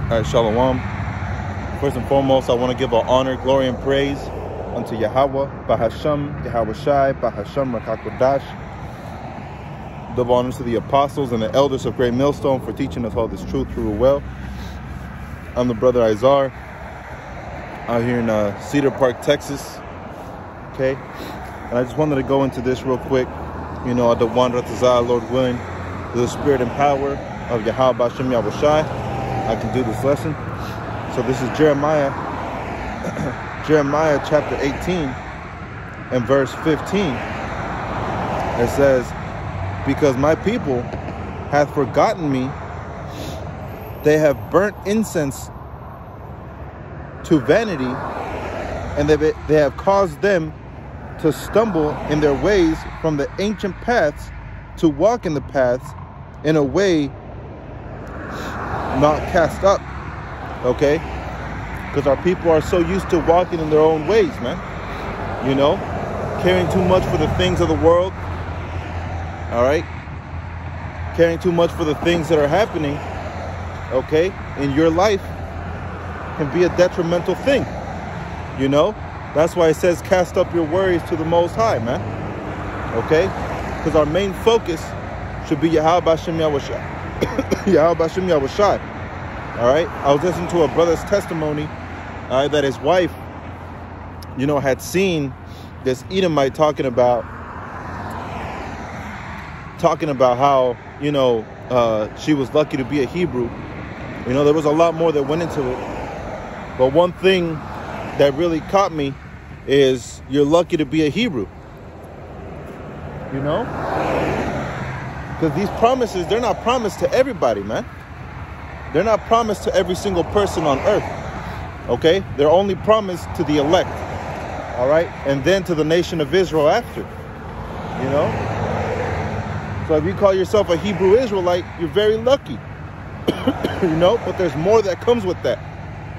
All right, Shalom. First and foremost, I want to give all honor, glory, and praise unto Yahweh, Bahasham, Yahweh Shai, Bahasham, Rakakodash. Double honors to the apostles and the elders of Great Millstone for teaching us all this truth through well. I'm the brother Izar, out here in Cedar Park, Texas. Okay, and I just wanted to go into this real quick. You know, the one Ratazah, Lord willing, with the spirit and power of Yahweh Bahasham Yahweh Shai, I can do this lesson. So this is Jeremiah, Jeremiah chapter 18 and verse 15. It says, because my people hath forgotten me, they have burnt incense to vanity, and they have caused them to stumble in their ways from the ancient paths to walk in the paths in a way not cast up. Okay, because our people are so used to walking in their own ways, man. You know, caring too much for the things of the world. All right, caring too much for the things that are happening, okay, in your life can be a detrimental thing. You know, that's why it says cast up your worries to the Most High, man. Okay, because our main focus should be Yahweh Bahasham Yahweh Shai. Yahweh Bahasham Yahweh Shai. All right, I was listening to a brother's testimony that his wife, you know, had seen this Edomite talking about how, you know, she was lucky to be a Hebrew. You know, there was a lot more that went into it. But one thing that really caught me is you're lucky to be a Hebrew. You know? Because these promises, they're not promised to everybody, man. They're not promised to every single person on earth. Okay? They're only promised to the elect. All right? And then to the nation of Israel after. You know? So if you call yourself a Hebrew Israelite, you're very lucky. You know? But there's more that comes with that.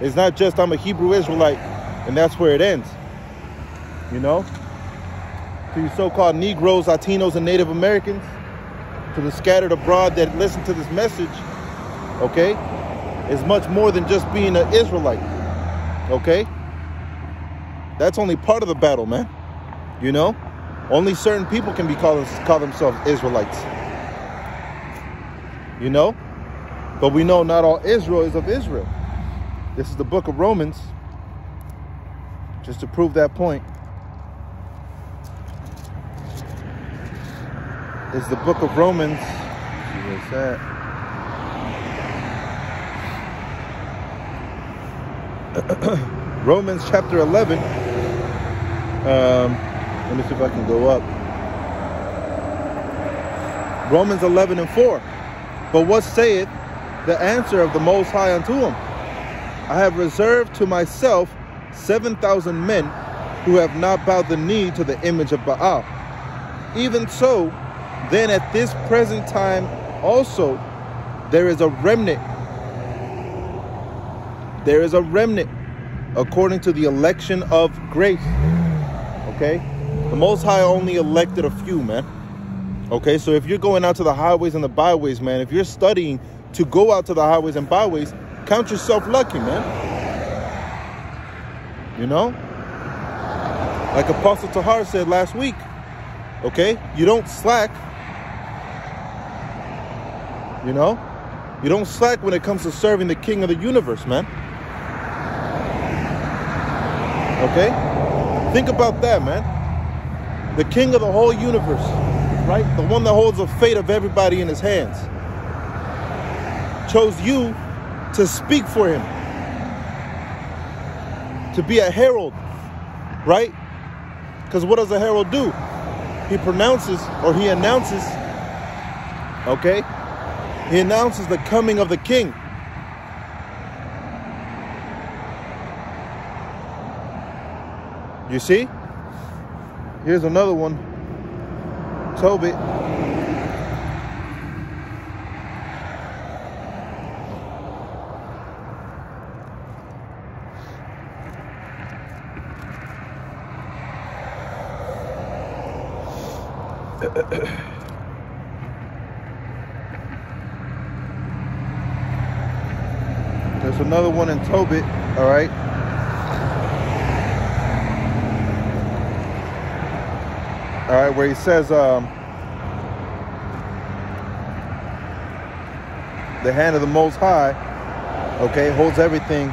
It's not just I'm a Hebrew Israelite and that's where it ends. You know? To you so-called Negroes, Latinos, and Native Americans, to the scattered abroad that listen to this message, okay, is much more than just being an Israelite. Okay? That's only part of the battle, man. You know? Only certain people can be call themselves Israelites. You know? But we know not all Israel is of Israel. This is the book of Romans. Just to prove that point. It's the book of Romans. Where's that? Romans chapter 11. Let me see if I can go up. Romans 11 and 4. But what saith the answer of the Most High unto him? I have reserved to myself 7,000 men who have not bowed the knee to the image of Baal. Even so, then at this present time also there is a remnant. There is a remnant according to the election of grace. Okay? The Most High only elected a few, man. Okay? So if you're going out to the highways and the byways, man, if you're studying to go out to the highways and byways, count yourself lucky, man. You know? Like Apostle Tahar said last week. Okay? You don't slack. You know? You don't slack when it comes to serving the King of the universe, man. Okay? Think about that, man. The King of the whole universe, right? The one that holds the fate of everybody in his hands, chose you to speak for him, to be a herald, right? Because what does a herald do? He pronounces, or he announces, okay? He announces the coming of the King. You see? Here's another one. Tobit. There's another one in Tobit, all right? All right, where he says, the hand of the Most High, okay, holds everything.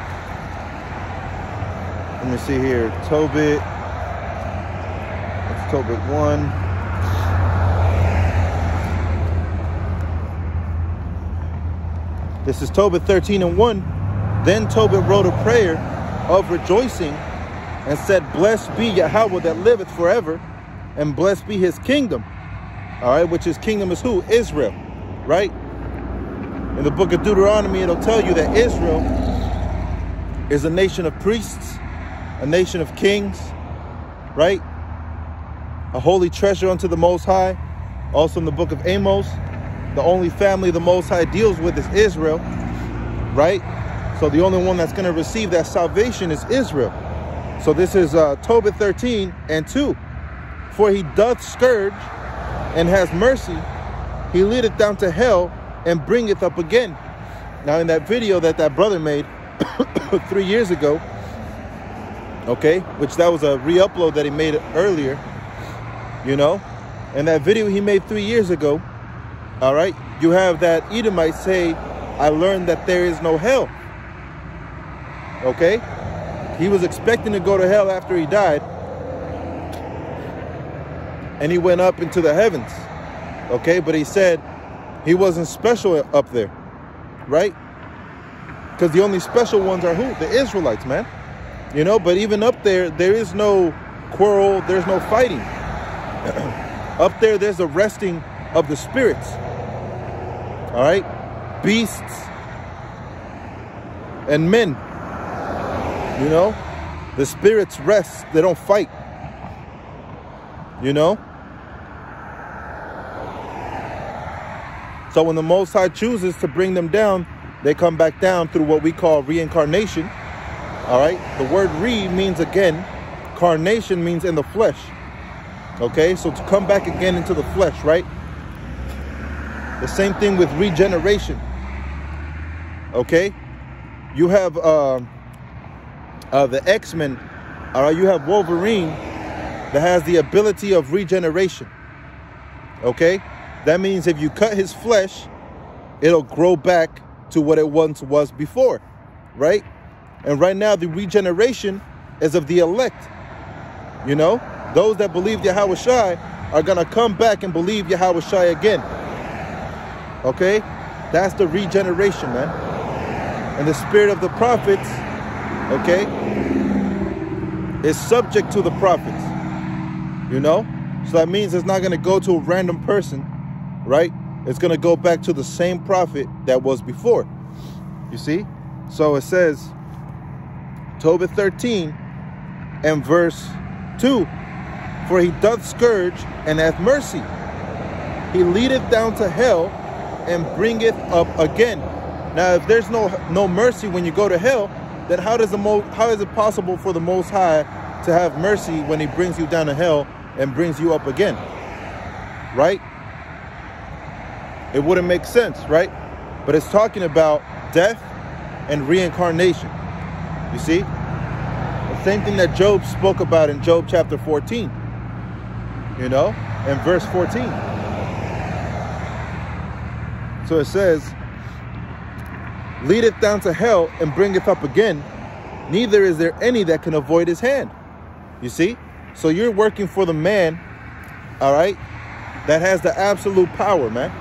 Let me see here. Tobit. It's Tobit 1. This is Tobit 13:1. Then Tobit wrote a prayer of rejoicing and said, blessed be Yahweh that liveth forever, and blessed be his kingdom. All right, which his kingdom is who? Israel, right? In the book of Deuteronomy, it'll tell you that Israel is a nation of priests, a nation of kings, right? A holy treasure unto the Most High. Also in the book of Amos, the only family the Most High deals with is Israel, right? So the only one that's going to receive that salvation is Israel. So this is Tobit 13:2. For he doth scourge and has mercy. He leadeth down to hell and bringeth up again. Now in that video that brother made 3 years ago, okay, which that was a re-upload that he made earlier, you know, and that video he made 3 years ago, all right, you have that Edomite say, I learned that there is no hell. Okay, he was expecting to go to hell after he died, and he went up into the heavens. Okay, but he said he wasn't special up there, right? Because the only special ones are who? The Israelites, man. You know, but even up there, there is no quarrel, there's no fighting. Up there, there's a resting of the spirits. All right, beasts and men. You know, the spirits rest, they don't fight. You know? So when the Most High chooses to bring them down, they come back down through what we call reincarnation. All right? The word re means again. Carnation means in the flesh. Okay? So to come back again into the flesh, right? The same thing with regeneration. Okay? You have the X-Men. All right? You have Wolverine that has the ability of regeneration. Okay? That means if you cut his flesh, it'll grow back to what it once was before, right? And right now, the regeneration is of the elect. You know, those that believe Yahweh Shai are going to come back and believe Yahweh Shai again. Okay? That's the regeneration, man. And the spirit of the prophets, okay, is subject to the prophets. You know? So that means it's not going to go to a random person, right? It's going to go back to the same prophet that was before. You see? So it says, Tobit 13 and verse 2, for he doth scourge and hath mercy. He leadeth down to hell and bringeth up again. Now, if there's no mercy when you go to hell, then how is it possible for the Most High to have mercy when he brings you down to hell and brings you up again? Right? It wouldn't make sense, right? But it's talking about death and reincarnation. You see? The same thing that Job spoke about in Job chapter 14. You know? In verse 14. So it says, leadeth down to hell and bringeth up again. Neither is there any that can avoid his hand. You see? So you're working for the man, all right, that has the absolute power, man.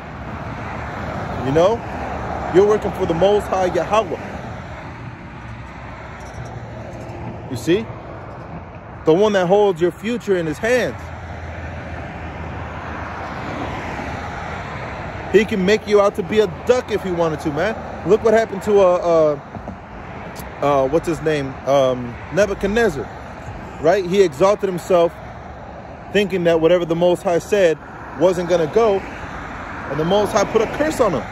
You know? You're working for the Most High Yahweh. You see? The one that holds your future in his hands. He can make you out to be a duck if he wanted to, man. Look what happened to what's his name? Nebuchadnezzar. Right? He exalted himself, thinking that whatever the Most High said wasn't going to go. And the Most High put a curse on him.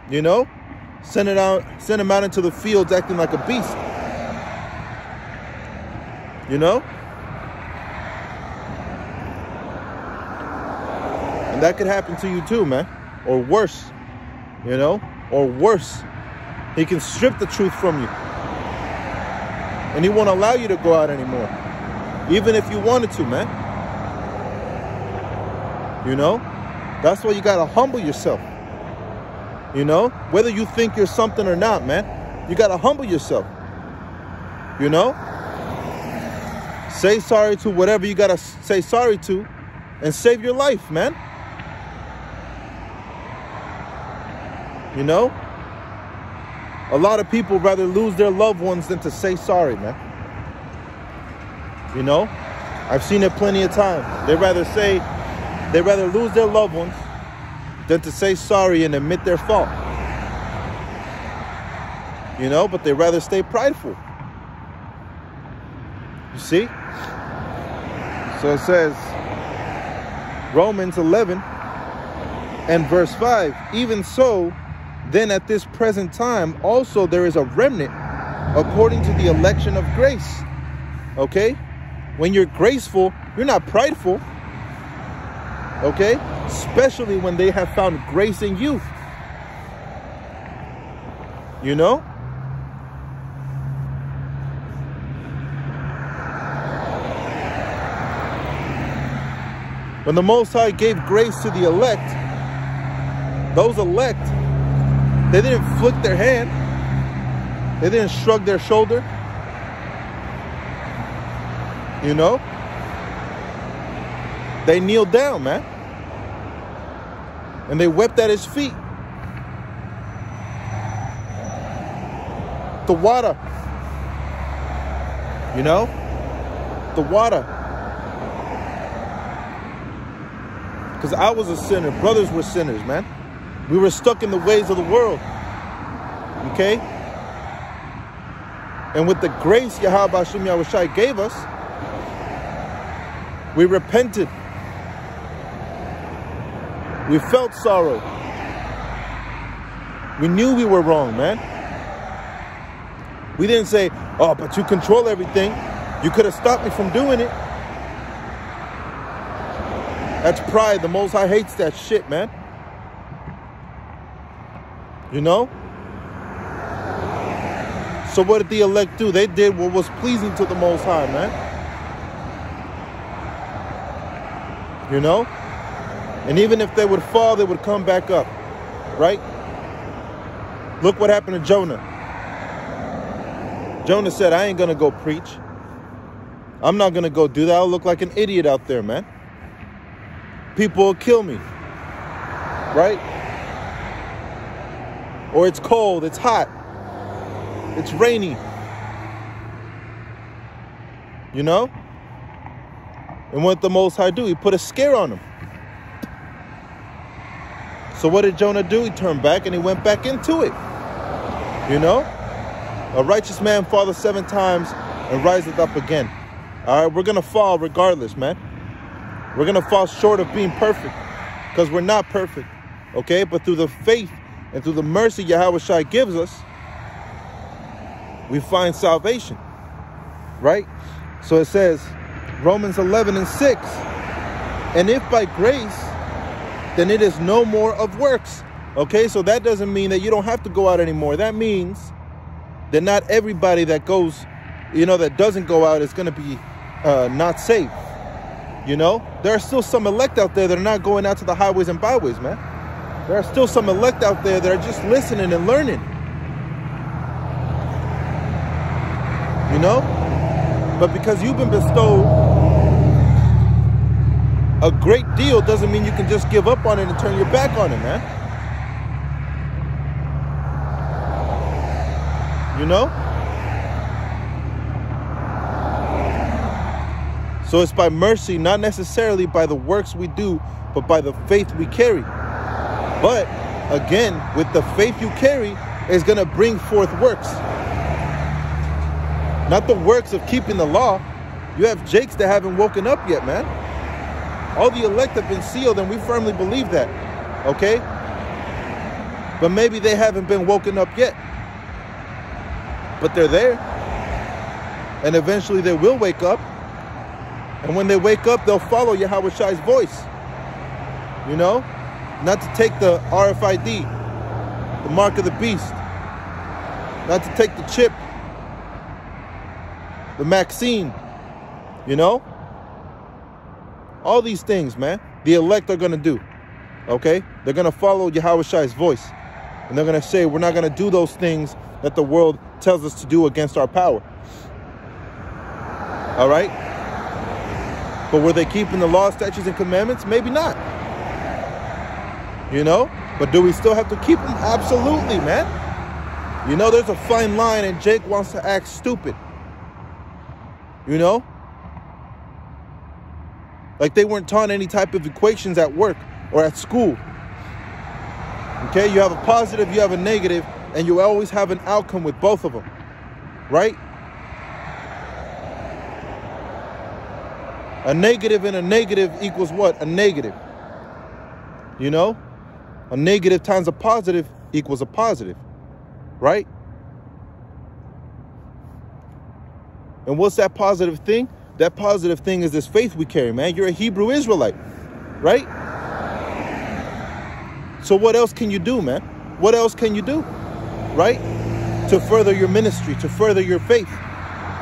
You know? Sent him out into the fields acting like a beast. You know? And that could happen to you too, man. Or worse. You know? Or worse. He can strip the truth from you. And he won't allow you to go out anymore. Even if you wanted to, man. You know? That's why you got to humble yourself. You know? Whether you think you're something or not, man. You got to humble yourself. You know? Say sorry to whatever you got to say sorry to. And save your life, man. You know? A lot of people rather lose their loved ones than to say sorry, man. You know? I've seen it plenty of times. They'd rather lose their loved ones than to say sorry and admit their fault. You know? But they'd rather stay prideful. You see? So it says, Romans 11 and verse 5, even so, then at this present time also there is a remnant according to the election of grace. Okay? When you're graceful, you're not prideful. Okay? Especially when they have found grace in you. You know? When the Most High gave grace to the elect, those elect, they didn't flick their hand. They didn't shrug their shoulder. You know? They kneeled down, man. And they wept at his feet. The water. You know? The water. Because I was a sinner. Brothers were sinners, man. We were stuck in the ways of the world. Okay? And with the grace Yahweh Hashem Yahushai gave us, we repented. We felt sorrow. We knew we were wrong, man. We didn't say, oh, but you control everything. You could have stopped me from doing it. That's pride. The Most High hates that shit, man. You know? So what did the elect do? They did what was pleasing to the Most High, man. You know? And even if they would fall, they would come back up. Right? Look what happened to Jonah. Jonah said, I ain't going to go preach. I'm not going to go do that. I'll look like an idiot out there, man. People will kill me. Right? Or it's cold, it's hot, it's rainy. You know? And what did the Most High do? He put a scare on them. So what did Jonah do? He turned back and he went back into it. You know? A righteous man falleth 7 times and riseth up again. All right? We're going to fall regardless, man. We're going to fall short of being perfect because we're not perfect. Okay? But through the faith and through the mercy Yahweh Shai gives us, we find salvation. Right? So it says, Romans 11 and 6, and if by grace, then it is no more of works. Okay? So that doesn't mean that you don't have to go out anymore. That means that not everybody that goes, you know, that doesn't go out is going to be not saved. You know? There are still some elect out there that are not going out to the highways and byways, man. There are still some elect out there that are just listening and learning. You know? But because you've been bestowed a great deal doesn't mean you can just give up on it and turn your back on it, man. You know? So it's by mercy, not necessarily by the works we do, but by the faith we carry. But again, with the faith you carry, is going to bring forth works. Not the works of keeping the law. You have Jakes that haven't woken up yet, man. All the elect have been sealed, and we firmly believe that. Okay? But maybe they haven't been woken up yet. But they're there. And eventually they will wake up. And when they wake up, they'll follow Yahweh Shai's voice. You know? Not to take the RFID, the mark of the beast. not to take the chip, the Maxine, you know? All these things, man, the elect are going to do, okay? They're going to follow Yahushai's voice. And they're going to say, we're not going to do those things that the world tells us to do against our power. All right? But were they keeping the law, statutes, and commandments? Maybe not. You know? But do we still have to keep them? Absolutely, man. You know, there's a fine line, and Jake wants to act stupid. You know? Like they weren't taught any type of equations at work or at school. Okay? You have a positive, you have a negative, and you always have an outcome with both of them. Right? A negative and a negative equals what? A negative. You know? A negative times a positive equals a positive. Right? And what's that positive thing? That positive thing is this faith we carry, man. You're a Hebrew Israelite. Right? So what else can you do, man? What else can you do? Right? To further your ministry, to further your faith.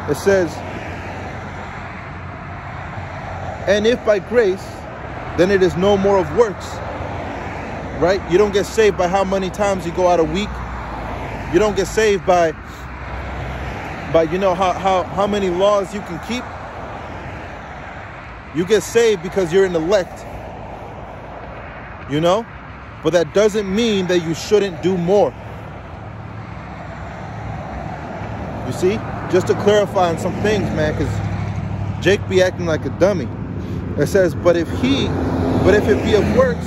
It says, and if by grace, then it is no more of works. Right? You don't get saved by how many times you go out a week. You don't get saved by you know how many laws you can keep. You get saved because you're an elect. You know? But that doesn't mean that you shouldn't do more. You see? Just to clarify on some things, man, because Jake be acting like a dummy. It says, but if it be of works,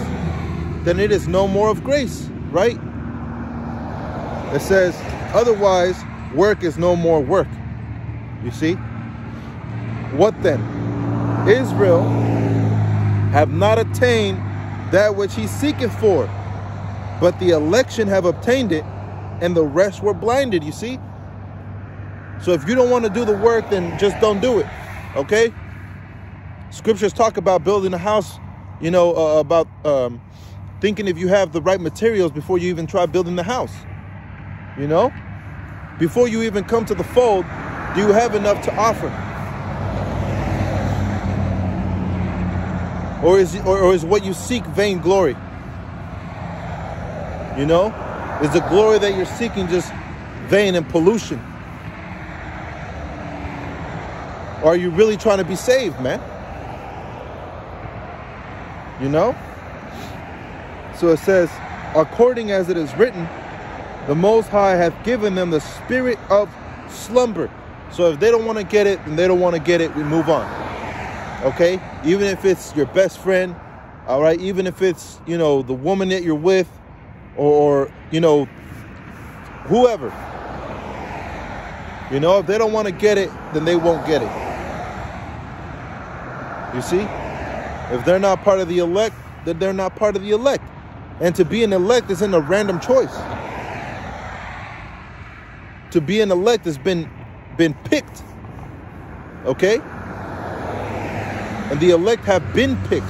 then it is no more of grace, right? It says, otherwise, work is no more work. You see? What then? Israel have not attained that which he seeketh for, but the election have obtained it, and the rest were blinded, you see? So if you don't want to do the work, then just don't do it, okay? Scriptures talk about building a house, you know, about thinking if you have the right materials before you even try building the house, you know? Before you even come to the fold, do you have enough to offer? Or is what you seek vainglory? You know? Is the glory that you're seeking just vain and pollution? Or are you really trying to be saved, man? You know? So it says, according as it is written, the Most High hath given them the spirit of slumber. So if they don't want to get it, then they don't want to get it. We move on. Okay? Even if it's your best friend, all right? Even if it's, you know, the woman that you're with, or you know, whoever. You know, if they don't want to get it, then they won't get it. You see? If they're not part of the elect, then they're not part of the elect. And to be an elect isn't a random choice. To be an elect has been picked. Okay? And the elect have been picked.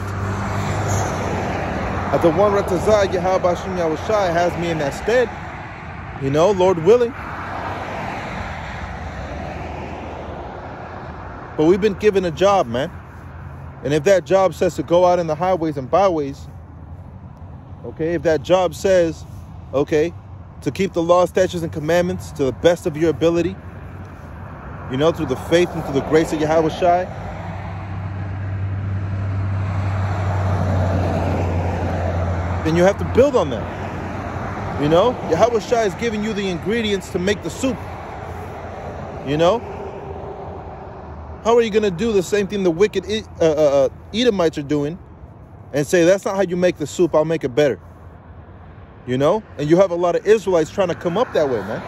At the one Ratazah, Yahweh Hashem Yahushai has me in that stead. You know, Lord willing. But we've been given a job, man. And if that job says to go out in the highways and byways, okay, if that job says, okay, to keep the law, statutes, and commandments to the best of your ability, you know, through the faith and through the grace of Yahweh Shai, then you have to build on that. You know, Yahweh Shai is giving you the ingredients to make the soup. You know? How are you going to do the same thing the wicked Edomites are doing and say, that's not how you make the soup, I'll make it better? You know? And you have a lot of Israelites trying to come up that way, man.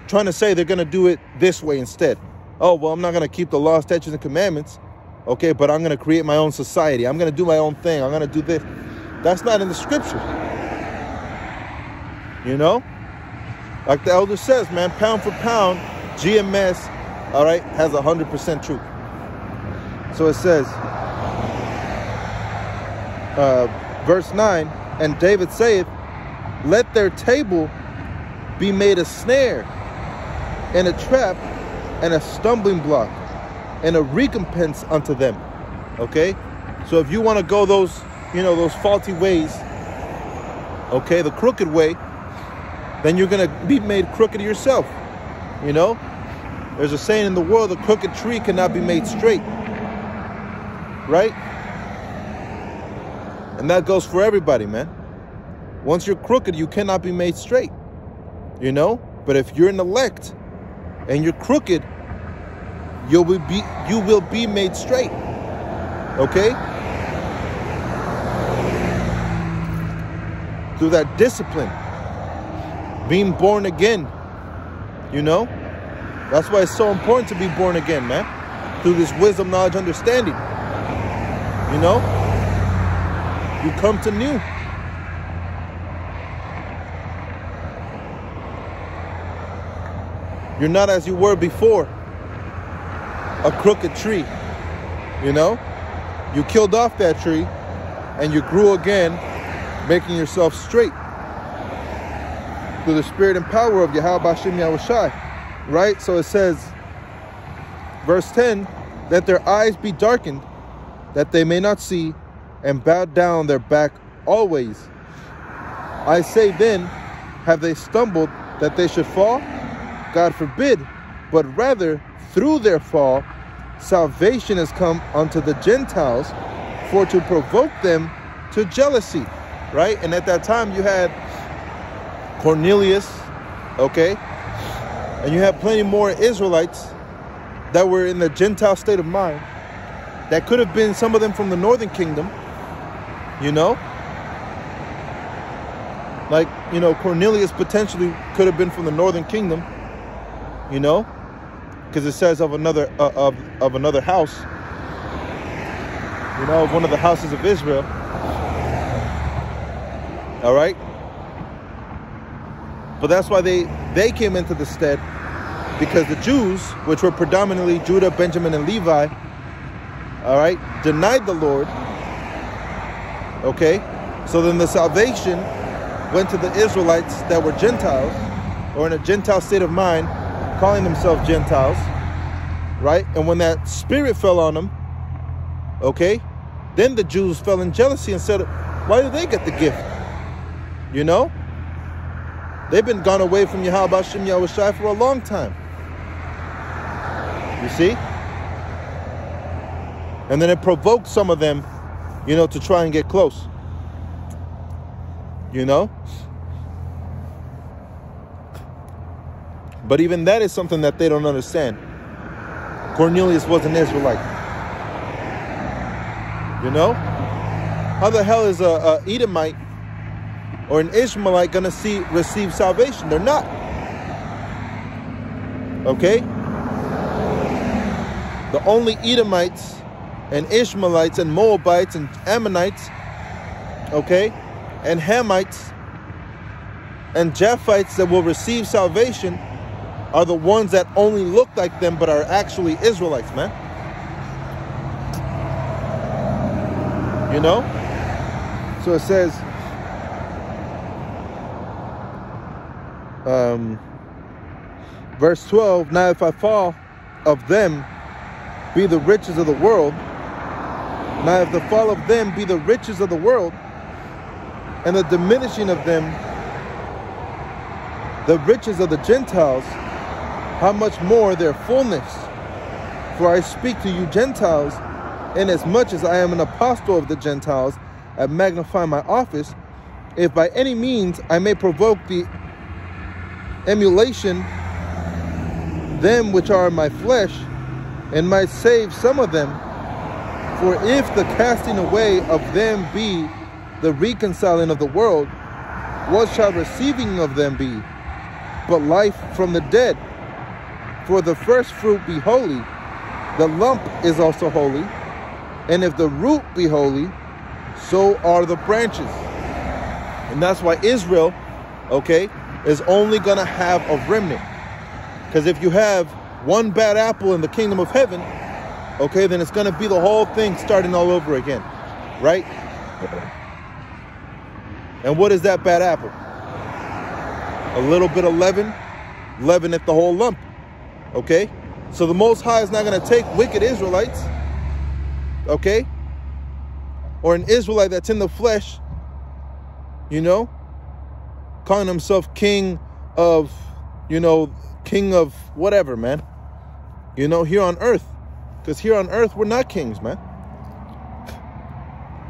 Trying to say they're going to do it this way instead. Oh, well, I'm not going to keep the law, statutes, and commandments. Okay, but I'm going to create my own society. I'm going to do my own thing. I'm going to do this. That's not in the scripture. You know? Like the elder says, man, pound for pound, GMS, all right, has 100% truth. So it says, verse 9, and David saith, let their table be made a snare and a trap and a stumbling block and a recompense unto them. Okay? So if you want to go those, those faulty ways, okay, the crooked way, then you're going to be made crooked yourself. There's a saying in the world, a crooked tree cannot be made straight. Right? And that goes for everybody, man. Once you're crooked, you cannot be made straight. But if you're an elect and you're crooked, you will be made straight. Okay? Through that discipline, being born again. That's why it's so important to be born again, man. Through this wisdom, knowledge, understanding. You come to new. You're not as you were before, a crooked tree. You killed off that tree and you grew again, making yourself straight through the spirit and power of Yahweh Bashem Yahushai. Right? So it says, verse 10, that their eyes be darkened, that they may not see, and bow down their back always. I say then, have they stumbled that they should fall? God forbid, but rather through their fall, salvation has come unto the Gentiles for to provoke them to jealousy. Right? And at that time you had Cornelius, okay? And you have plenty more Israelites that were in the Gentile state of mind. That could have been some of them from the northern kingdom. Like, Cornelius potentially could have been from the northern kingdom. Because it says of another of another house. Of one of the houses of Israel. All right? But that's why they came into the stead, because the Jews, which were predominantly Judah, Benjamin, and Levi, all right, denied the Lord. Okay? So then the salvation went to the Israelites that were Gentiles, or in a Gentile state of mind, calling themselves Gentiles, right? And when that spirit fell on them, okay, then the Jews fell in jealousy and said, why did they get the gift? They've been gone away from Yahweh Bashem Yahushai for a long time. You see? And then it provoked some of them, to try and get close. But even that is something that they don't understand. Cornelius was an Israelite. How the hell is a Edomite or an Ishmaelite going to receive salvation? They're not. Okay? The only Edomites and Ishmaelites and Moabites and Ammonites, okay, and Hamites and Japhites that will receive salvation are the ones that only look like them but are actually Israelites, man. So it says, verse 12, now if I fall of them be the riches of the world, now if the fall of them be the riches of the world, and the diminishing of them the riches of the Gentiles, how much more their fullness? For I speak to you Gentiles, inasmuch as I am an apostle of the Gentiles, and magnify my office, if by any means I may provoke the emulation them which are in my flesh, and might save some of them. For if the casting away of them be the reconciling of the world, what shall receiving of them be but life from the dead? For the first fruit be holy, the lump is also holy, and if the root be holy, so are the branches. And that's why Israel, okay, is only going to have a remnant. Because if you have one bad apple in the kingdom of heaven, okay, then it's going to be the whole thing starting all over again, right? And what is that bad apple? A little bit of leaven, leaveneth the whole lump. Okay? So the Most High is not going to take wicked Israelites, okay? Or an Israelite that's in the flesh, you know, calling himself king of, you know, king of whatever, man. You know, here on earth. Because here on earth, we're not kings, man.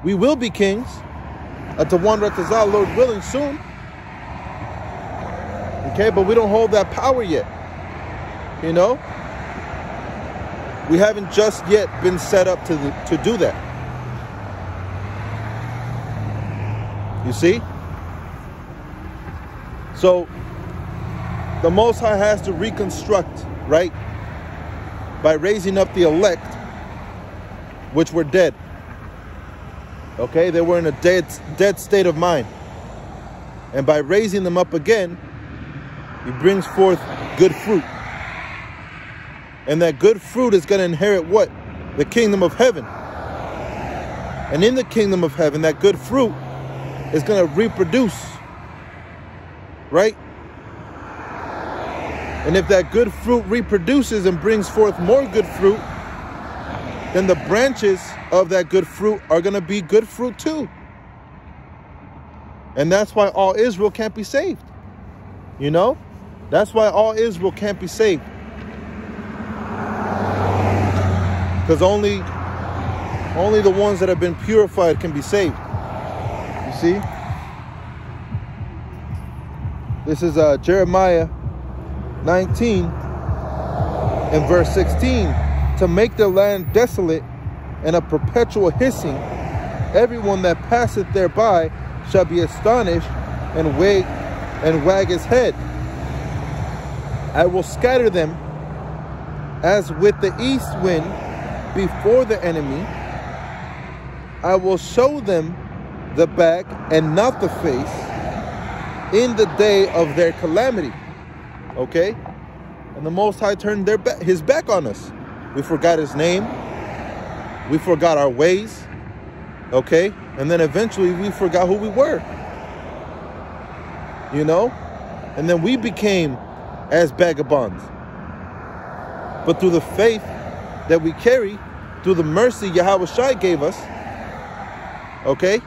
We will be kings. At the one Ratazah, Lord willing, soon. Okay, but we don't hold that power yet. You know? We haven't just yet been set up to do that. You see? So, the Most High has to reconstruct, right? By raising up the elect, which were dead. Okay? They were in a dead state of mind. And by raising them up again, He brings forth good fruit. And that good fruit is going to inherit what? The kingdom of heaven. And in the kingdom of heaven, that good fruit is going to reproduce. Right? And if that good fruit reproduces and brings forth more good fruit, then the branches of that good fruit are going to be good fruit too. And that's why all Israel can't be saved. You know? That's why all Israel can't be saved. Because only the ones that have been purified can be saved. You see? This is Jeremiah 19 and verse 16. To make the land desolate and a perpetual hissing, everyone that passeth thereby shall be astonished and wag his head. I will scatter them as with the east wind before the enemy. I will show them the back and not the face in the day of their calamity. Okay? And the Most High turned his back on us. We forgot his name. We forgot our ways. Okay? And then eventually we forgot who we were. You know? And then we became as vagabonds. But through the faith that we carry, through the mercy Yahweh Shai gave us, okay,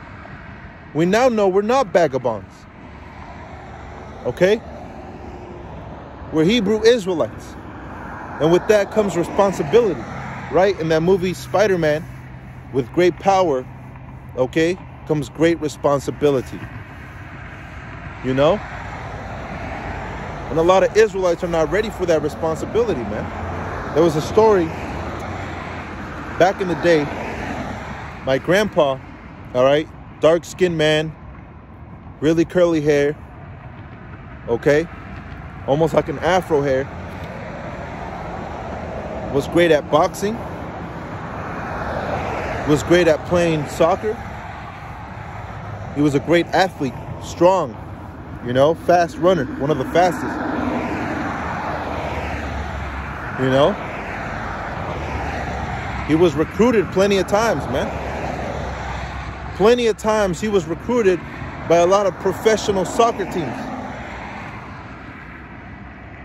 we now know we're not vagabonds. Okay? We're Hebrew Israelites. And with that comes responsibility, right? In that movie Spider-Man, with great power, okay, comes great responsibility. You know? And a lot of Israelites are not ready for that responsibility, man. There was a story back in the day. My grandpa, all right, dark-skinned man, really curly hair, okay, almost like an afro hair, was great at boxing, was great at playing soccer. He was a great athlete, strong, you know, fast runner, one of the fastest. You know? He was recruited plenty of times, man. Plenty of times he was recruited by a lot of professional soccer teams.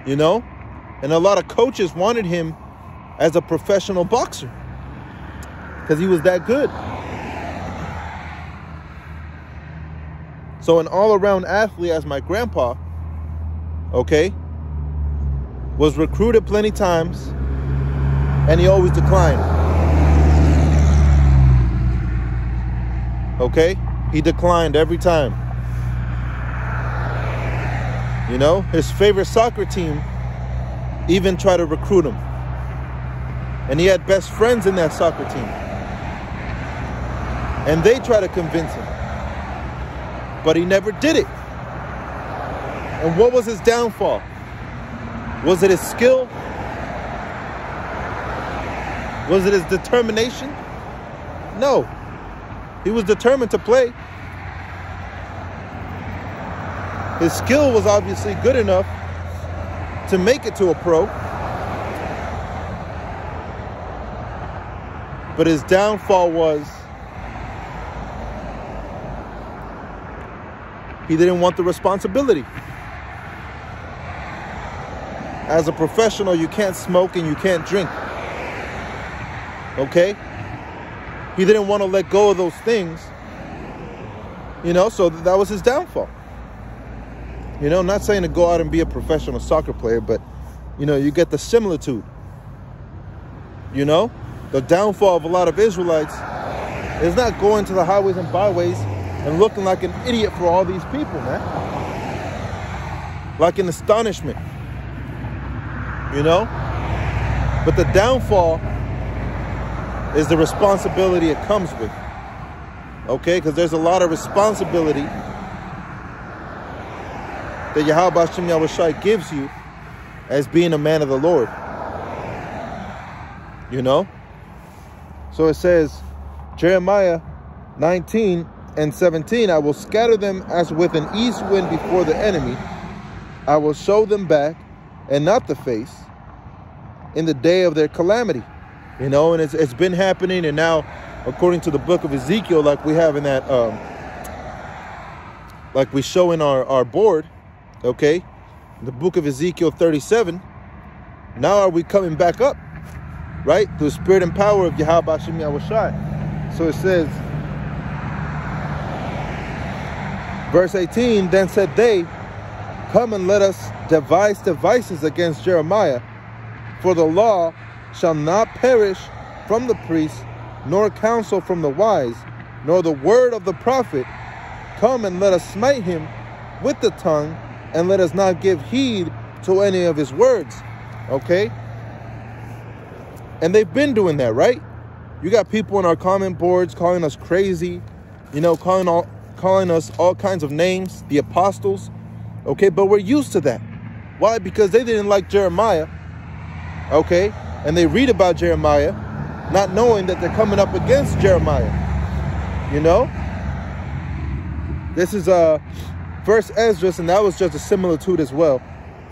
You know? And a lot of coaches wanted him as a professional boxer because he was that good. So an all-around athlete as my grandpa, okay, was recruited plenty times and he always declined. Okay? He declined every time. You know, his favorite soccer team even tried to recruit him. And he had best friends in that soccer team. And they tried to convince him. But he never did it. And what was his downfall? Was it his skill? Was it his determination? No. He was determined to play. His skill was obviously good enough to make it to a pro. But his downfall was he didn't want the responsibility. as a professional, you can't smoke and you can't drink. Okay? He didn't want to let go of those things. You know, so that was his downfall. You know, not saying to go out and be a professional soccer player, but, you know, you get the similitude. You know, the downfall of a lot of Israelites is not going to the highways and byways and looking like an idiot for all these people, man. Like an astonishment. You know? But the downfall is the responsibility it comes with. Okay? Because there's a lot of responsibility that Yahweh Hashem Yahushai gives you as being a man of the Lord. You know? So it says, Jeremiah 19:17, I will scatter them as with an east wind before the enemy. I will show them back and not the face in the day of their calamity. You know, and it's been happening, and now, according to the book of Ezekiel, like we have in that, like we show in our board, okay, the book of Ezekiel 37, now are we coming back up, right? Through the spirit and power of Yahweh Hashem Yahushai. So it says, verse 18, then said they, come and let us devise devices against Jeremiah, for the law shall not perish from the priest, nor counsel from the wise, nor the word of the prophet. Come and let us smite him with the tongue, and let us not give heed to any of his words. Okay? And they've been doing that, right? You got people on our comment boards calling us crazy, you know, calling us all kinds of names, the apostles. Okay, but we're used to that. Why? Because they didn't like Jeremiah. Okay? And they read about Jeremiah, not knowing that they're coming up against Jeremiah. You know? This is First Esdras, and that was just a similitude as well.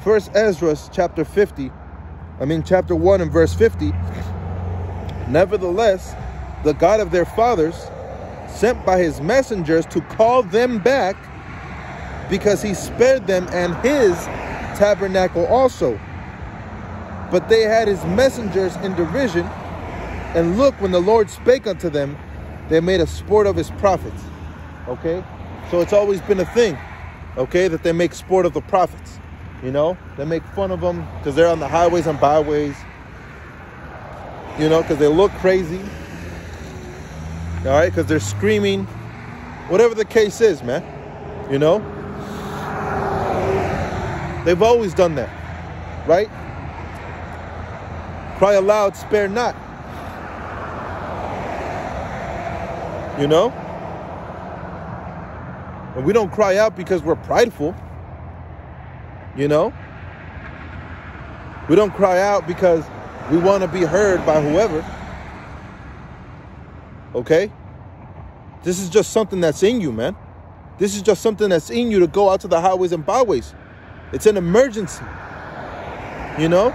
First Esdras chapter 1 and verse 50. Nevertheless, the God of their fathers sent by his messengers to call them back, because he spared them and his tabernacle also. But they had his messengers in derision, and look, when the Lord spake unto them, they made a sport of his prophets. Okay? So it's always been a thing, okay, that they make sport of the prophets. You know? They make fun of them because they're on the highways and byways. You know, because they look crazy. All right? Because they're screaming. Whatever the case is, man. You know? They've always done that. Right? Cry aloud, spare not. You know? And we don't cry out because we're prideful. You know? We don't cry out because we want to be heard by whoever. Okay? This is just something that's in you, man. This is just something that's in you to go out to the highways and byways. It's an emergency. You know?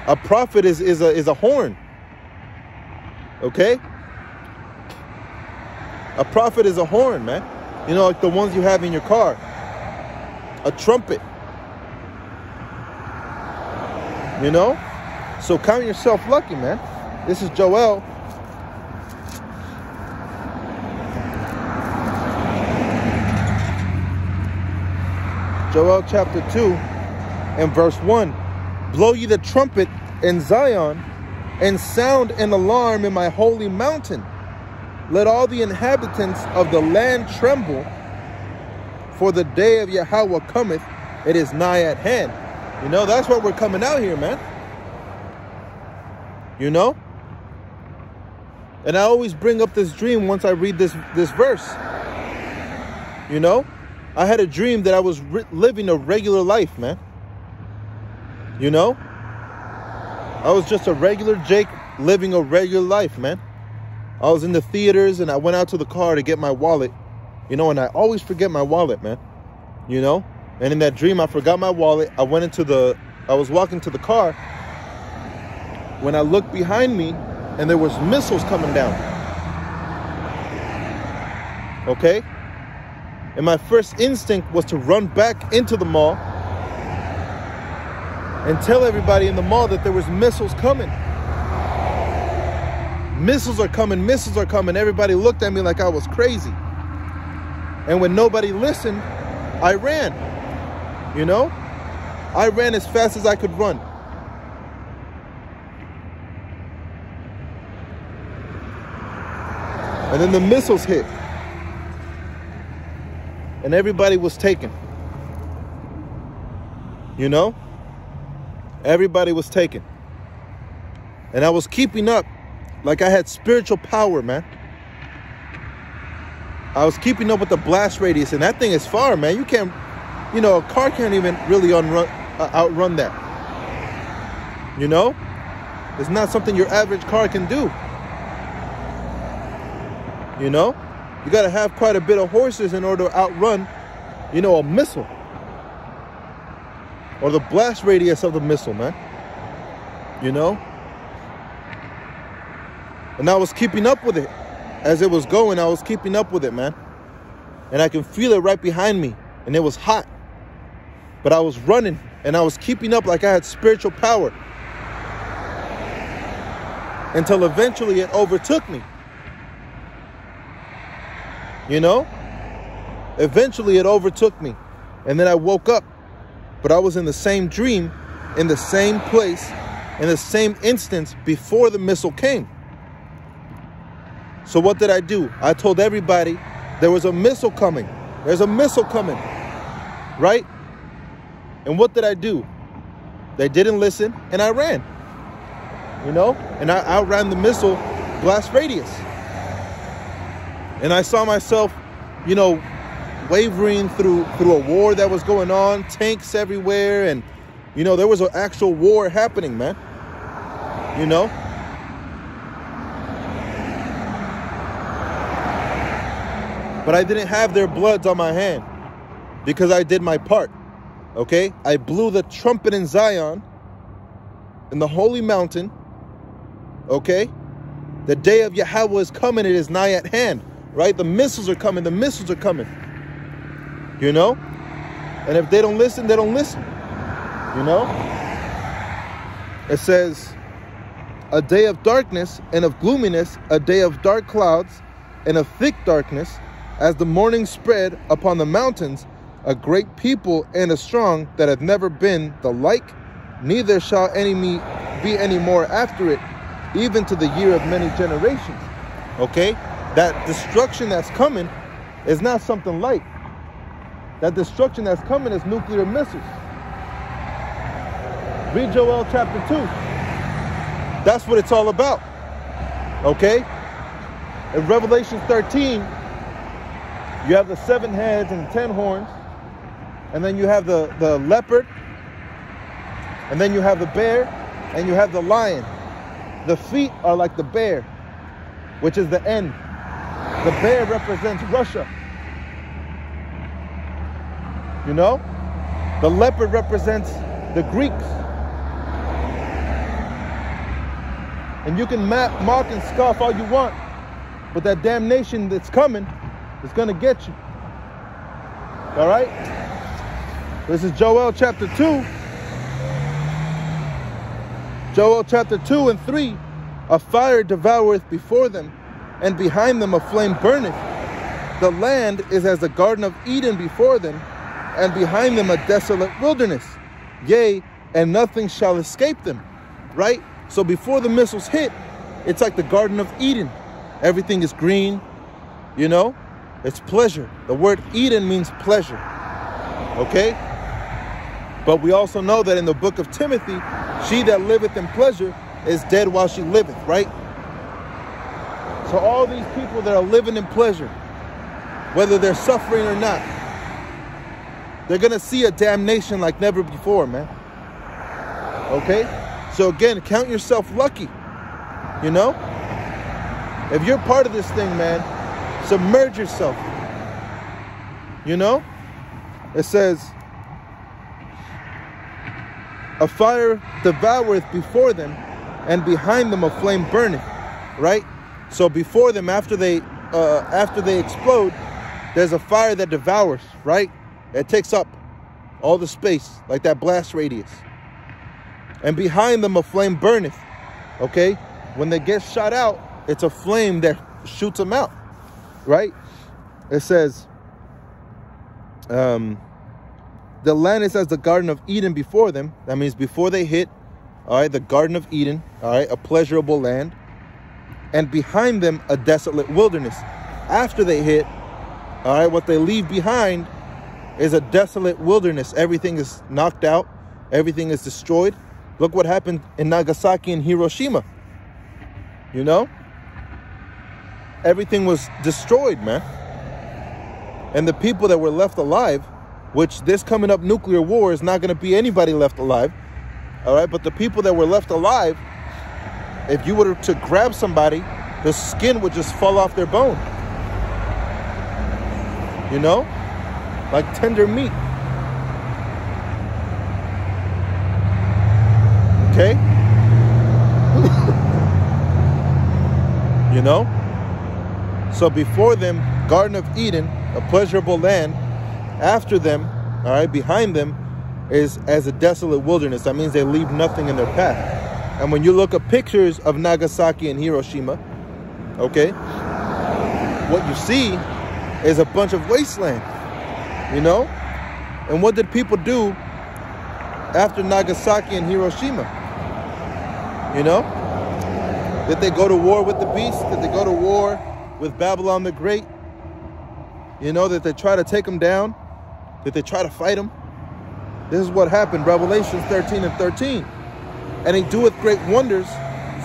A prophet is a horn. Okay? A prophet is a horn, man. You know, like the ones you have in your car. A trumpet. You know? So count yourself lucky, man. This is Joel. Joel chapter 2 and verse 1. Blow ye the trumpet in Zion, and sound an alarm in my holy mountain. Let all the inhabitants of the land tremble, for the day of Yahweh cometh, it is nigh at hand. You know, that's why we're coming out here, man. You know? And I always bring up this dream once I read this verse. You know? I had a dream that I was living a regular life, man. You know? I was just a regular Jake living a regular life, man. I was in the theaters and I went out to the car to get my wallet. You know, and I always forget my wallet, man. You know? And in that dream, I forgot my wallet. I was walking to the car when I looked behind me and there was missiles coming down. Okay? And my first instinct was to run back into the mall and tell everybody in the mall that there was missiles coming. Missiles are coming, missiles are coming. Everybody looked at me like I was crazy. And when nobody listened, I ran. You know? I ran as fast as I could run. And then the missiles hit. And everybody was taken. You know? Everybody was taken. And I was keeping up like I had spiritual power, man. I was keeping up with the blast radius, and that thing is far, man. You can't, you know, a car can't even really outrun that. You know? It's not something your average car can do. You know? You got to have quite a bit of horses in order to outrun, you know, a missile. Or the blast radius of the missile, man. You know? And I was keeping up with it. As it was going, I was keeping up with it, man. And I can feel it right behind me. And it was hot. But I was running. And I was keeping up like I had spiritual power. Until eventually it overtook me. You know? Eventually it overtook me. And then I woke up. But I was in the same dream, in the same place, in the same instance before the missile came. So what did I do? I told everybody there was a missile coming. There's a missile coming. Right? And what did I do? They didn't listen, and I ran. You know? And I outran the missile blast radius. And I saw myself, you know, wavering through a war that was going on, tanks everywhere, and, you know, there was an actual war happening, man. You know? But I didn't have their bloods on my hand because I did my part, okay? I blew the trumpet in Zion, in the holy mountain, okay? The day of Yahweh is coming, it is nigh at hand, right? The missiles are coming, the missiles are coming, you know? And if they don't listen, they don't listen, you know? It says, a day of darkness and of gloominess, a day of dark clouds and of thick darkness, as the morning spread upon the mountains, a great people and a strong that hath never been the like, neither shall any be any more after it, even to the year of many generations. Okay? That destruction that's coming is not something light. That destruction that's coming is nuclear missiles. Read Joel chapter 2. That's what it's all about. Okay? In Revelation 13, you have the 7 heads and the 10 horns. And then you have the leopard. And then you have the bear. And you have the lion. The feet are like the bear, which is the end. The bear represents Russia. You know? The leopard represents the Greeks. And you can mock and scoff all you want, but that damnation that's coming is going to get you. All right? This is Joel chapter 2. Joel chapter 2 and 3. A fire devoureth before them, and behind them a flame burneth. The land is as the Garden of Eden before them, and behind them a desolate wilderness. Yea, and nothing shall escape them. Right? So before the missiles hit, it's like the Garden of Eden. Everything is green, you know? It's pleasure. The word Eden means pleasure. Okay? But we also know that in the book of Timothy, she that liveth in pleasure is dead while she liveth, right? So all these people that are living in pleasure, whether they're suffering or not, they're going to see a damnation like never before, man. Okay? So again, count yourself lucky, you know? If you're part of this thing, man, submerge yourself. You know? It says, a fire devoureth before them, and behind them a flame burneth. Right? So before them, after they explode, there's a fire that devours, right? It takes up all the space, like that blast radius. And behind them a flame burneth. Okay? When they get shot out, it's a flame that shoots them out. Right? It says, the land is as the Garden of Eden before them. That means before they hit, all right, the Garden of Eden, all right, a pleasurable land. And behind them, a desolate wilderness. After they hit, all right, what they leave behind is a desolate wilderness. Everything is knocked out. Everything is destroyed. Look what happened in Nagasaki and Hiroshima. You know? Everything was destroyed, man. And the people that were left alive, which this coming up nuclear war is not going to be anybody left alive. All right, but the people that were left alive, if you were to grab somebody, the skin would just fall off their bone. You know? Like tender meat. Okay? You know? So before them, Garden of Eden, a pleasurable land. After them, all right, behind them is as a desolate wilderness. That means they leave nothing in their path. And when you look at pictures of Nagasaki and Hiroshima, okay, what you see is a bunch of wasteland, you know? And what did people do after Nagasaki and Hiroshima? You know? Did they go to war with the beast? Did they go to war with Babylon the Great? You know, did they try to take them down? Did they try to fight him? This is what happened, Revelation 13:13. And he doeth great wonders,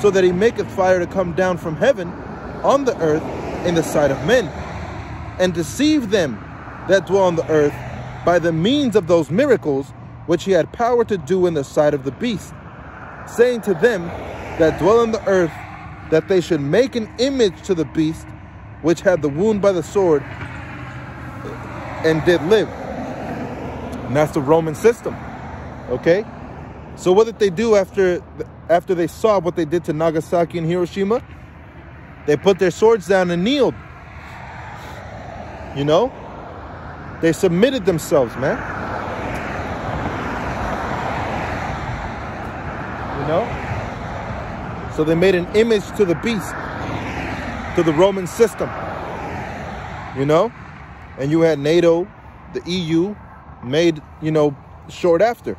so that he maketh fire to come down from heaven on the earth in the sight of men, and deceive them that dwell on the earth by the means of those miracles which he had power to do in the sight of the beast, saying to them that dwell on the earth that they should make an image to the beast which had the wound by the sword and did live. And that's the Roman system. Okay? So what did they do after they saw what they did to Nagasaki and Hiroshima? They put their swords down and kneeled. You know? They submitted themselves, man. You know? So they made an image to the beast, to the Roman system. You know? And you had NATO, the EU, made, you know, short after.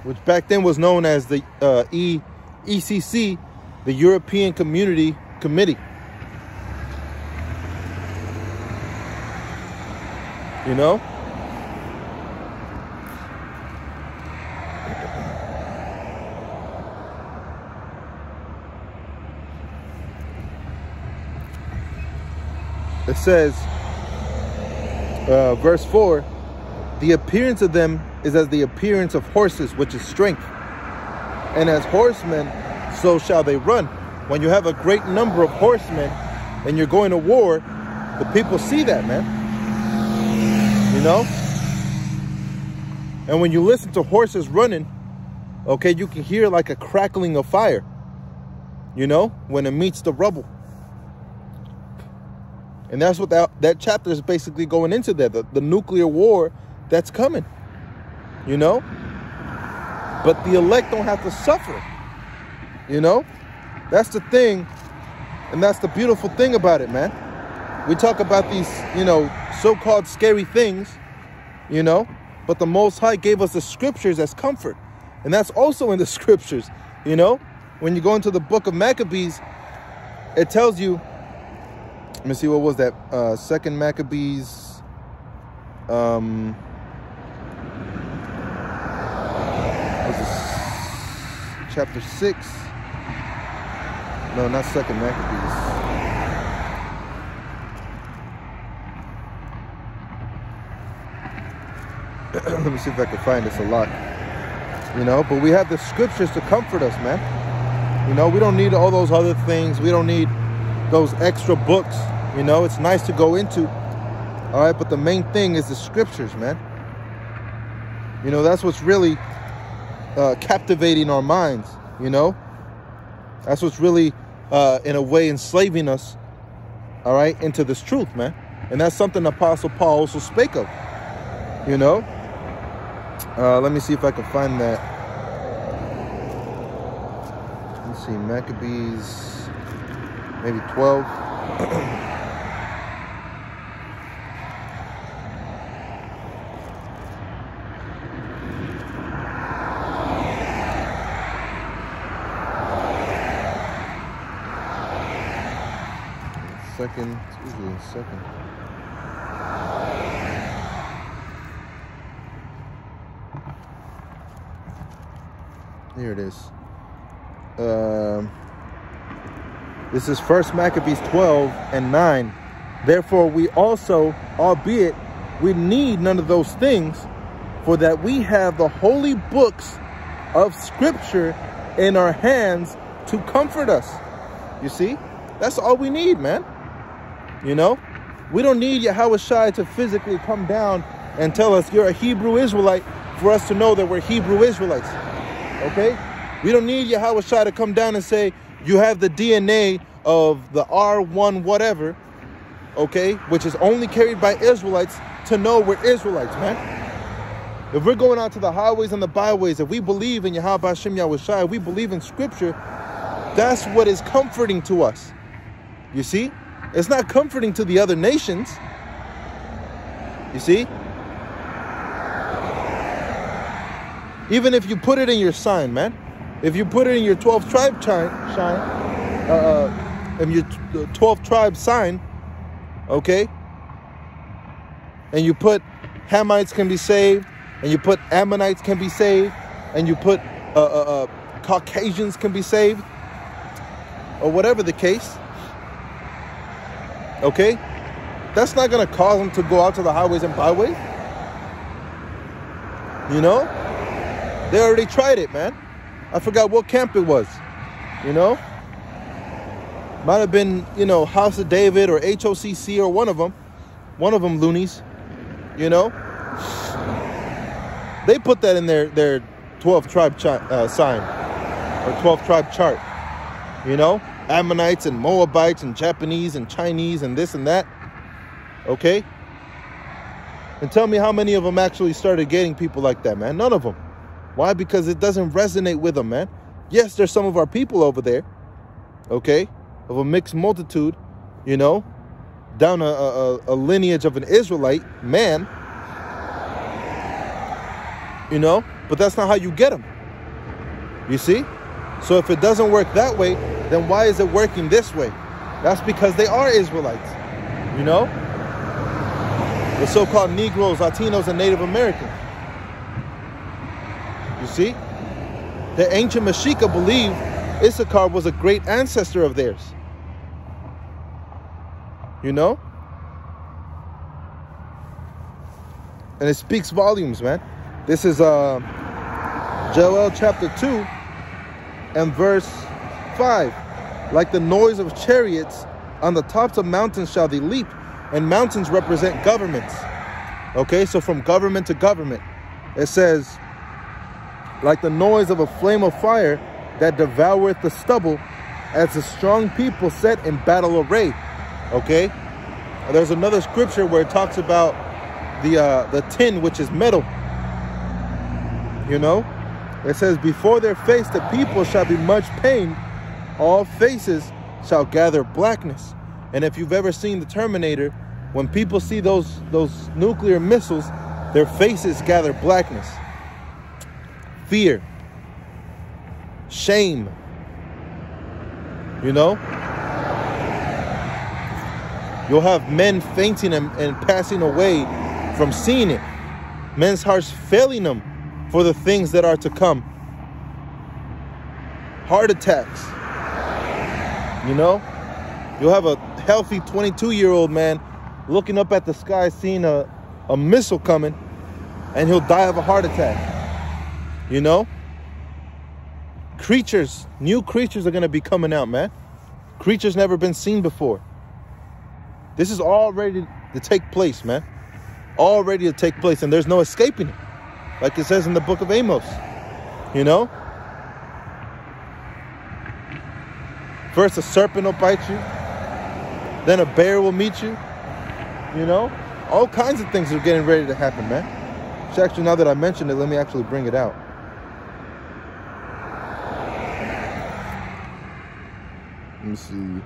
Which back then was known as the ECC, the European Community Committee. You know? It says, verse 4, the appearance of them is as the appearance of horses, which is strength. And as horsemen, so shall they run. When you have a great number of horsemen and you're going to war, the people see that, man. You know? And when you listen to horses running, okay, you can hear like a crackling of fire, you know, when it meets the rubble. And that's what that chapter is basically going into there, the nuclear war that's coming, you know? But the elect don't have to suffer, you know? That's the thing, and that's the beautiful thing about it, man. We talk about these, you know, so-called scary things, you know? But the Most High gave us the scriptures as comfort. And that's also in the scriptures, you know? When you go into the book of Maccabees, it tells you, let me see, what was that? Second Maccabees, chapter 6. No, not Second Maccabees. Let me see if I can find this a lot. You know, but we have the scriptures to comfort us, man. You know, we don't need all those other things. We don't need those extra books. You know, it's nice to go into. All right, but the main thing is the scriptures, man. You know, that's what's really captivating our minds, you know. That's what's really, in a way, enslaving us, all right, into this truth, man. And that's something Apostle Paul also spake of, you know. Let me see if I can find that. Let's see, Maccabees, maybe 12. Second, it's usually in second. Here it is. This is 1 Maccabees 12 and 9. Therefore we also, albeit we need none of those things, for that we have the holy books of Scripture in our hands to comfort us. You see? That's all we need, man. You know? We don't need Yahweh Shai to physically come down and tell us you're a Hebrew Israelite for us to know that we're Hebrew Israelites. Okay? We don't need Yahweh Shai to come down and say, you have the DNA of the R1 whatever, okay, which is only carried by Israelites, to know we're Israelites, man. If we're going out to the highways and the byways, if we believe in Yahweh Hashem Yahweh Shai, we believe in Scripture, that's what is comforting to us. You see? It's not comforting to the other nations. You see? Even if you put it in your sign, man. If you put it in your 12th tribe in your 12th tribe sign, okay? And you put Hamites can be saved, and you put Ammonites can be saved, and you put Caucasians can be saved, or whatever the case, okay? That's not going to cause them to go out to the highways and byways. You know? They already tried it, man. I forgot what camp it was, you know? Might have been, you know, House of David or HOCC or one of them loonies, you know? They put that in their 12th tribe sign or 12th tribe chart, you know? Ammonites and Moabites and Japanese and Chinese and this and that, okay? And tell me how many of them actually started getting people like that, man? None of them. Why? Because it doesn't resonate with them, man. Yes, there's some of our people over there, okay, of a mixed multitude, you know, down a lineage of an Israelite man, you know, but that's not how you get them. You see? So if it doesn't work that way, then why is it working this way? That's because they are Israelites, you know, the so-called Negroes, Latinos, and Native Americans. You see, the ancient Mexica believed Issachar was a great ancestor of theirs. You know? And it speaks volumes, man. This is Joel chapter 2 and verse 5. Like the noise of chariots on the tops of mountains shall they leap. And mountains represent governments. Okay, so from government to government. It says, like the noise of a flame of fire that devoureth the stubble, as a strong people set in battle array. Okay? There's another scripture where it talks about the tin, which is metal. You know? It says, before their face the people shall be much pained, all faces shall gather blackness. And if you've ever seen the Terminator, when people see those nuclear missiles, their faces gather blackness. Fear, shame, you know? You'll have men fainting and passing away from seeing it. Men's hearts failing them for the things that are to come. Heart attacks, you know? You'll have a healthy 22-year-old man looking up at the sky, seeing a missile coming, and he'll die of a heart attack. You know, creatures, new creatures are going to be coming out, man. Creatures never been seen before. This is all ready to take place, man. All ready to take place, and there's no escaping it. Like it says in the book of Amos, you know. First a serpent will bite you. Then a bear will meet you. You know, all kinds of things are getting ready to happen, man. Actually, now that I mentioned it, let me actually bring it out. Let me see.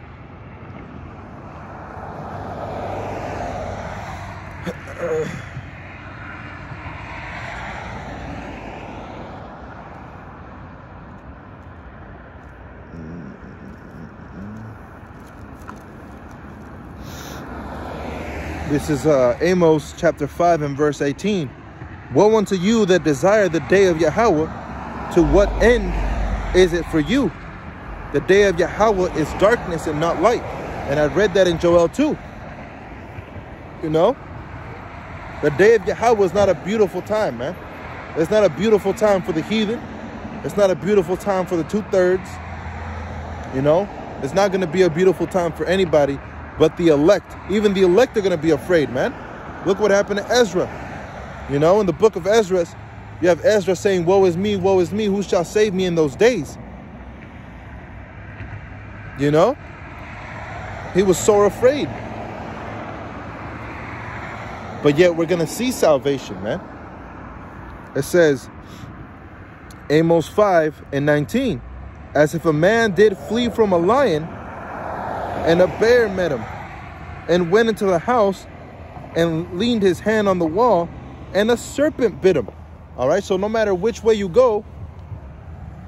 This is Amos chapter 5 and verse 18. Woe unto you that desire the day of Yahweh. To what end is it for you? The day of Yahweh is darkness and not light. And I read that in Joel 2. You know? The day of Yahweh is not a beautiful time, man. It's not a beautiful time for the heathen. It's not a beautiful time for the 2/3. You know? It's not going to be a beautiful time for anybody but the elect. Even the elect are going to be afraid, man. Look what happened to Ezra. You know, in the book of Ezra, you have Ezra saying, woe is me, who shall save me in those days? You know? He was so afraid. But yet we're going to see salvation, man. It says, Amos 5 and 19, as if a man did flee from a lion, and a bear met him, and went into the house, and leaned his hand on the wall, and a serpent bit him. All right, so no matter which way you go,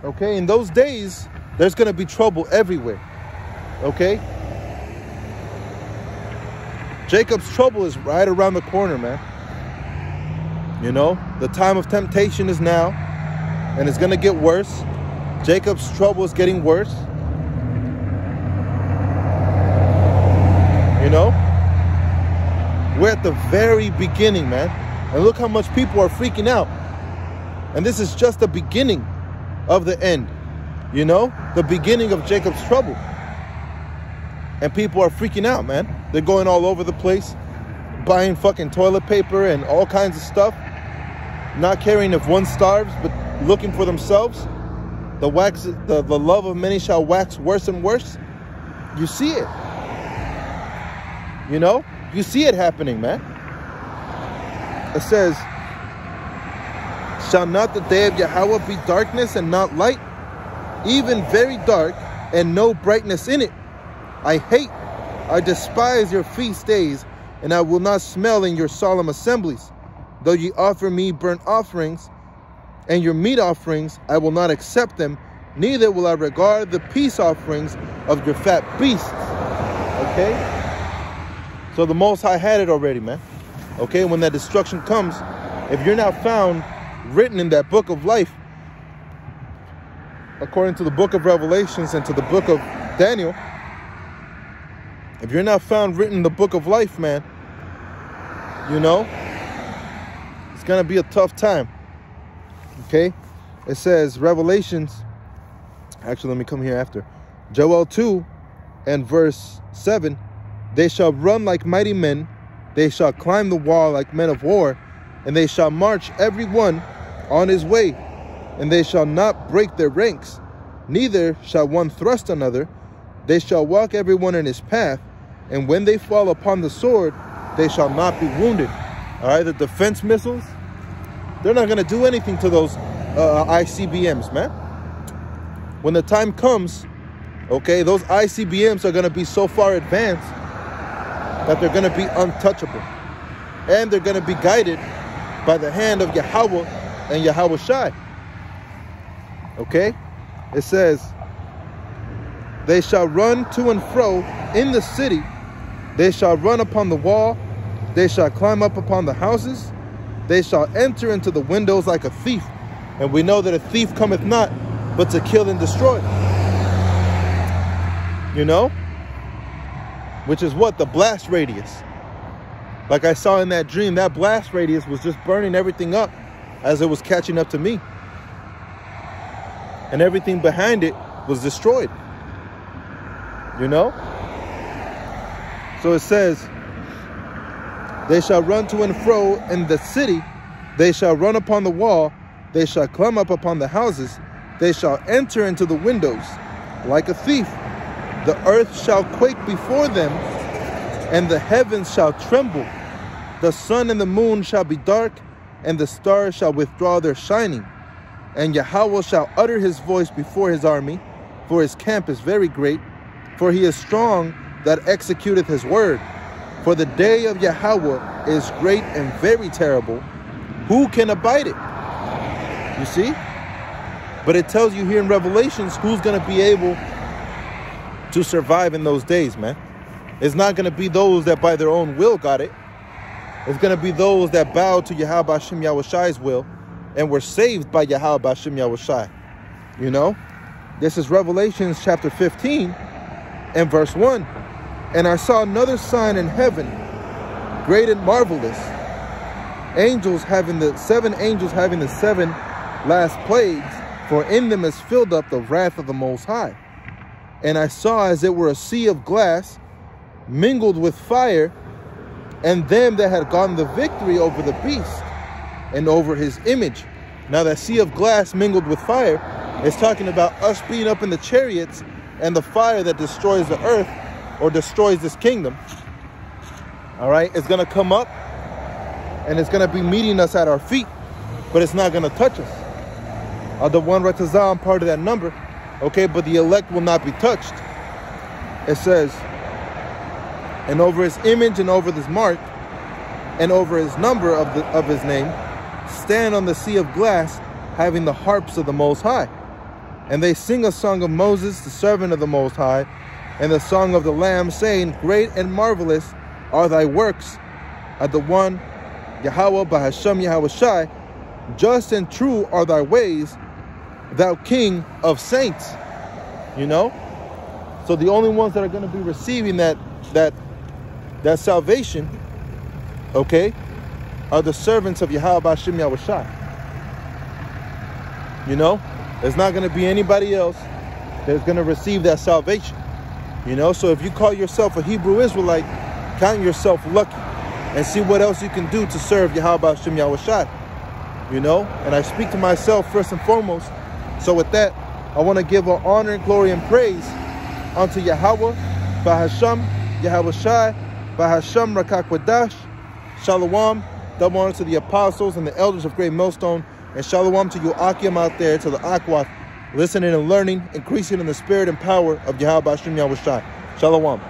okay, in those days, there's going to be trouble everywhere, okay? Jacob's trouble is right around the corner, man. You know, the time of temptation is now, and it's going to get worse. Jacob's trouble is getting worse. You know, we're at the very beginning, man. And look how much people are freaking out. And this is just the beginning of the end. You know, the beginning of Jacob's trouble. And people are freaking out, man. They're going all over the place, buying fucking toilet paper and all kinds of stuff. Not caring if one starves, but looking for themselves. The love of many shall wax worse and worse. You see it. You know, you see it happening, man. It says, shall not the day of Yahweh be darkness and not light, even very dark and no brightness in it? I despise your feast days, and I will not smell in your solemn assemblies. Though ye offer me burnt offerings and your meat offerings, I will not accept them, neither will I regard the peace offerings of your fat beasts. Okay? So the Most High had it already, man. Okay, when that destruction comes, if you're not found written in that book of life, according to the book of Revelations and to the book of Daniel, if you're not found written in the book of life, man, you know, it's going to be a tough time. Okay? It says, Revelations, actually, let me come here after. Joel 2 and verse 7, they shall run like mighty men, they shall climb the wall like men of war, and they shall march every one on his way, and they shall not break their ranks, neither shall one thrust another. They shall walk every one in his path, and when they fall upon the sword, they shall not be wounded. All right, the defense missiles, they're not going to do anything to those ICBMs, man. When the time comes, okay, those ICBMs are going to be so far advanced that they're going to be untouchable. And they're going to be guided by the hand of Yahweh and Yahweh Shai. Okay? It says, they shall run to and fro in the city. They shall run upon the wall. They shall climb up upon the houses. They shall enter into the windows like a thief. And we know that a thief cometh not, but to kill and destroy. You know? Which is what? The blast radius. Like I saw in that dream, that blast radius was just burning everything up as it was catching up to me. And everything behind it was destroyed. You know? So it says, they shall run to and fro in the city. They shall run upon the wall. They shall climb up upon the houses. They shall enter into the windows like a thief. The earth shall quake before them, and the heavens shall tremble. The sun and the moon shall be dark, and the stars shall withdraw their shining. And Yahweh shall utter his voice before his army, for his camp is very great, for he is strong that executeth his word. For the day of Yahweh is great and very terrible. Who can abide it? You see? But it tells you here in Revelations who's going to be able to survive in those days, man. It's not going to be those that by their own will got it. It's going to be those that bowed to Yahweh Hashem Yahushai's will and were saved by Yahweh Hashem Yahushai. You know? This is Revelations chapter 15 and verse 1. And I saw another sign in heaven, great and marvelous. Seven angels having the 7 last plagues, for in them is filled up the wrath of the Most High. And I saw as it were a sea of glass, mingled with fire, and them that had gotten the victory over the beast and over his image. Now that sea of glass mingled with fire is talking about us being up in the chariots and the fire that destroys the earth or destroys this kingdom. All right, it's going to come up and it's going to be meeting us at our feet, but it's not going to touch us. The one Retazah, part of that number, okay, but the elect will not be touched. It says, and over his image and over this mark and over his number of his name stand on the sea of glass, having the harps of the Most High. And they sing a song of Moses, the servant of the Most High, and the song of the Lamb, saying, great and marvelous are thy works, at the one Yahweh Bahashem Yahushai. Just and true are thy ways, thou King of saints. You know? So the only ones that are going to be receiving that salvation, okay, are the servants of Yahweh Hashem Yahushai. You know? There's not going to be anybody else that's going to receive that salvation. You know? So if you call yourself a Hebrew Israelite, count yourself lucky and see what else you can do to serve Yahweh Hashem Yahushai. You know? And I speak to myself first and foremost. So with that, I want to give honor and glory and praise unto Yahweh, Bahashem, Yahushai, Bahashem Rakakwadash, Shalom, double honor to the apostles and the elders of Great Millstone, and Shalom to you Akim out there, to the Akwat, listening and learning, increasing in the spirit and power of Yahweh Hashem Yahushai. Shalom.